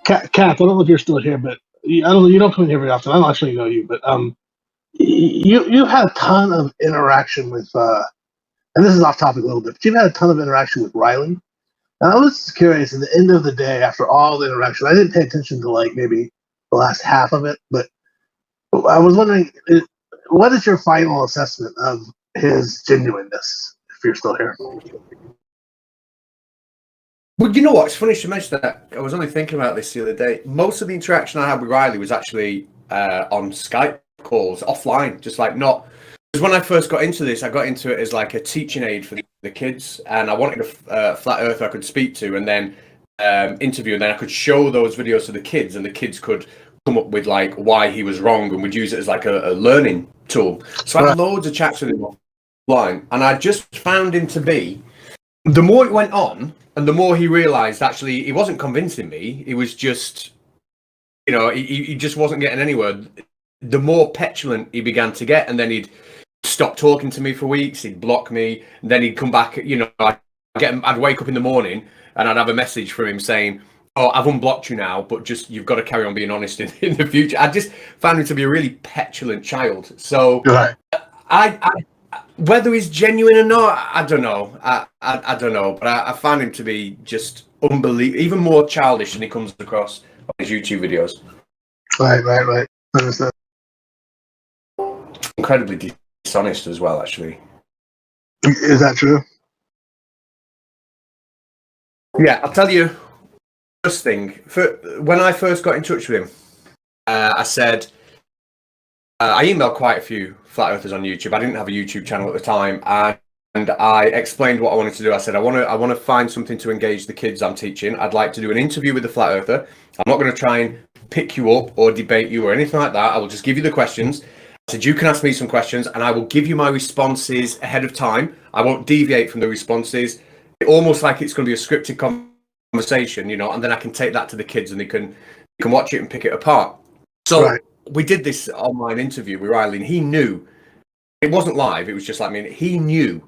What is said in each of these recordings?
Catz, I don't know if you're still here, but I don't know. You don't come in here very often. I don't actually know you, but you had a ton of interaction with, and this is off topic a little bit, but you've had a ton of interaction with Riley. And I was curious. At the end of the day, after all the interaction, I didn't pay attention to like maybe the last half of it, but I was wondering, what is your final assessment of his genuineness? If you're still here. Well, you know what? It's funny you mentioned that. I was only thinking about this the other day. Most of the interaction I had with Riley was actually on Skype calls, offline, just like not. Because when I first got into this, I got into it as like a teaching aid for the kids, and I wanted a flat earther I could speak to and then interview, and then I could show those videos to the kids, and the kids could come up with like why he was wrong, and would use it as like a learning tool. So I had loads of chats with him offline, and I just found him to be. The more it went on, and the more he realised actually he wasn't convincing me, he was just, you know, he just wasn't getting anywhere. The more petulant he began to get, and then he'd stop talking to me for weeks, he'd block me, and then he'd come back, you know, I'd wake up in the morning and I'd have a message from him saying, oh, I've unblocked you now, but just, you've got to carry on being honest in the future. I just found him to be a really petulant child. So I whether he's genuine or not, I don't know. I don't know, but I find him to be just unbelievable, even more childish than he comes across on his YouTube videos. Right. Understand. Incredibly dishonest as well, actually. Is that true? Yeah, I'll tell you. First thing, when I first got in touch with him, I said, I emailed quite a few flat earthers on YouTube. I didn't have a YouTube channel at the time, and I explained what I wanted to do. I said, I want to find something to engage the kids I'm teaching. I'd like to do an interview with the flat earther. I'm not going to try and pick you up or debate you or anything like that. I will just give you the questions. I said, you can ask me some questions, and I will give you my responses ahead of time. I won't deviate from the responses. Almost like it's going to be a scripted conversation, you know, and then I can take that to the kids, and they can watch it and pick it apart. So we did this online interview with Riley, and he knew it wasn't live. It was just like, I mean, he knew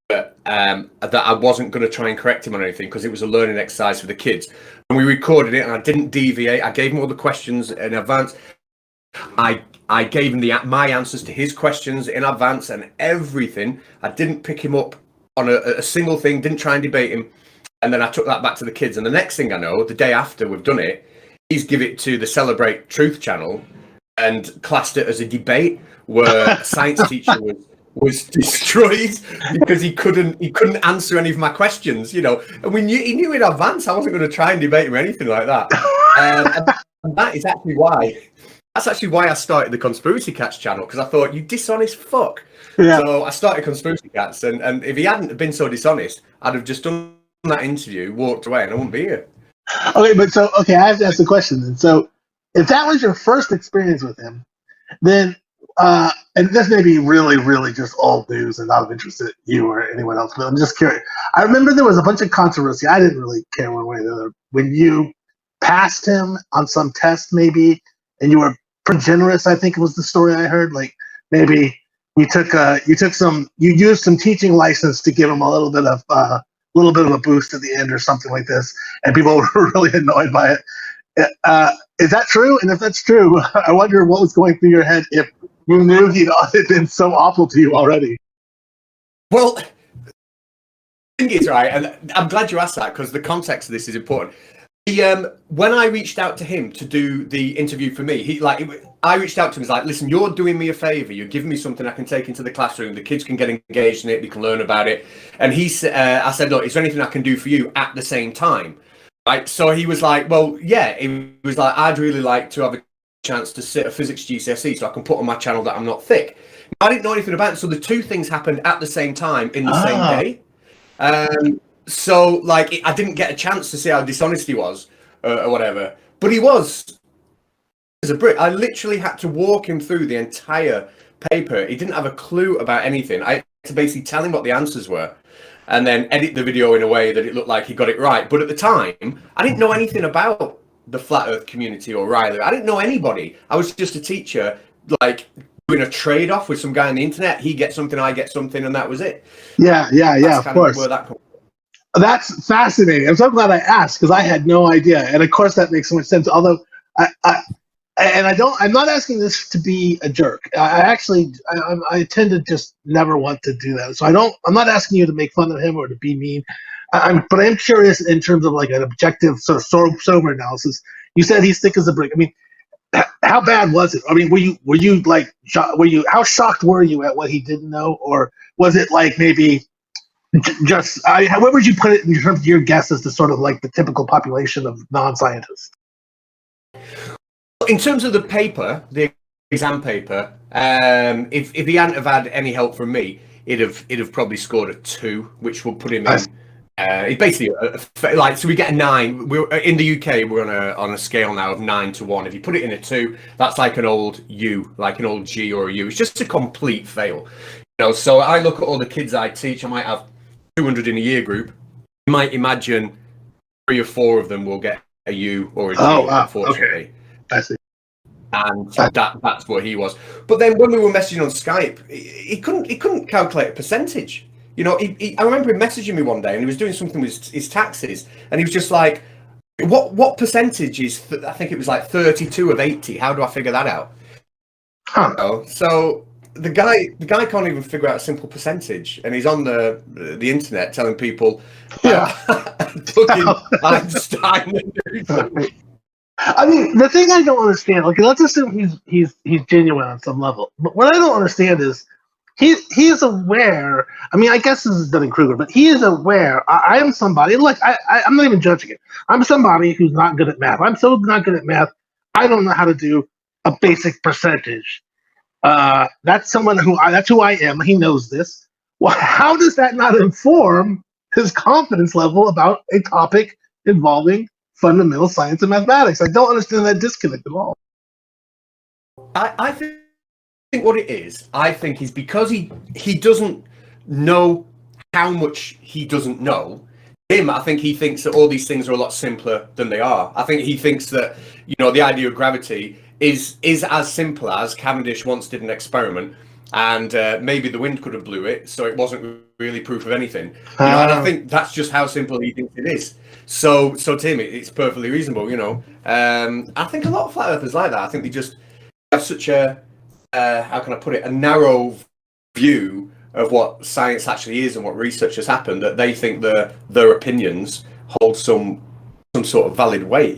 that I wasn't going to try and correct him on anything, because it was a learning exercise for the kids. And we recorded it, and I didn't deviate. I gave him all the questions in advance. I gave him my answers to his questions in advance and everything. I didn't pick him up on a single thing, didn't try and debate him. And then I took that back to the kids. And the next thing I know, the day after we've done it, he's give it to the Celebrate Truth channel and classed it as a debate where a science teacher was destroyed because he couldn't answer any of my questions, you know. And he knew in advance I wasn't going to try and debate him or anything like that. And that's actually why I started the Conspiracy Catz channel, because I thought, you dishonest fuck. Yeah. So I started Conspiracy Catz, and if he hadn't been so dishonest, I'd have just done that interview, walked away, and I wouldn't be here. Okay, but I have to ask the question. And so, if that was your first experience with him, then and this may be really, really just old news and not of interest to you or anyone else, but I'm just curious. I remember there was a bunch of controversy. I didn't really care one way or the other when you passed him on some test, maybe, and you were pretty generous. I think it was the story I heard. Like maybe you used some teaching license to give him a little bit of a boost at the end or something like this, and people were really annoyed by it. Is that true? And if that's true, I wonder what was going through your head if you knew he'd been so awful to you already. Well, the thing is, right, and I'm glad you asked that, because the context of this is important. When I reached out to him to do the interview for me, I reached out to him. He's like, listen, you're doing me a favor. You're giving me something I can take into the classroom. The kids can get engaged in it. They can learn about it. And I said, look, is there anything I can do for you at the same time? Right. So he was like, well, yeah. He was like, I'd really like to have a chance to sit a physics GCSE so I can put on my channel that I'm not thick. I didn't know anything about it. So the two things happened at the same time in the same day. So like, I didn't get a chance to see how dishonest he was or whatever, but he was as a brick. I literally had to walk him through the entire paper. He didn't have a clue about anything. I had to basically tell him what the answers were and then edit the video in a way that it looked like he got it right. But at the time, I didn't know anything about the flat earth community or Riley. I didn't know anybody. I was just a teacher like doing a trade-off with some guy on the internet. He gets something, I get something, and that was it. Yeah, That's of kind course. where that comes. That's fascinating. I'm so glad I asked because I had no idea, and of course that makes so much sense. Although I'm not asking this to be a jerk. I tend to just never want to do that. So I'm not asking you to make fun of him or to be mean. But I'm curious in terms of like an objective sort of sober analysis. You said he's thick as a brick. I mean, how bad was it? I mean, were you like, how shocked were you at what he didn't know, or was it like maybe just, where would you put it in terms of your guess as to sort of like the typical population of non-scientists? In terms of the paper, the exam paper, if he hadn't have had any help from me, it'd have probably scored a 2, which will put him in. It's basically like, so we get a 9. We're in the UK. We're on a scale now of 9 to 1. If you put it in a 2, that's like an old U, like an old G or a U. It's just a complete fail. So I look at all the kids I teach. I might have 200 in a year group. You might imagine 3 or 4 of them will get a U or a G. Unfortunately. Okay. I see. And so that's what he was. But then when we were messaging on Skype, he couldn't calculate a percentage. I remember him messaging me one day, and he was doing something with his taxes, and he was just like, "What percentage is? I think it was like 32 of 80. How do I figure that out?" Huh. So the guy can't even figure out a simple percentage, and he's on the internet telling people, fucking Einstein. I mean, the thing I don't understand, like, let's assume he's genuine on some level. But what I don't understand is he is aware. I mean, I guess this is Dunning-Kruger, but he is aware. I am somebody, like, I'm not even judging it. I'm somebody who's not good at math. I'm so not good at math, I don't know how to do a basic percentage. That's that's who I am. He knows this. Well, how does that not inform his confidence level about a topic involving fundamental science and mathematics? I don't understand that disconnect at all. I think what it is, I think, is because he doesn't know how much he doesn't know. I think he thinks that all these things are a lot simpler than they are. I think he thinks that, the idea of gravity is as simple as Cavendish once did an experiment, and maybe the wind could have blew it, so it wasn't really proof of anything. And I think that's just how simple he thinks it is. So to him, it's perfectly reasonable. I think a lot of flat earthers like that. I think they just have such a how can I put it, a narrow view of what science actually is and what research has happened, that they think their opinions hold some sort of valid weight.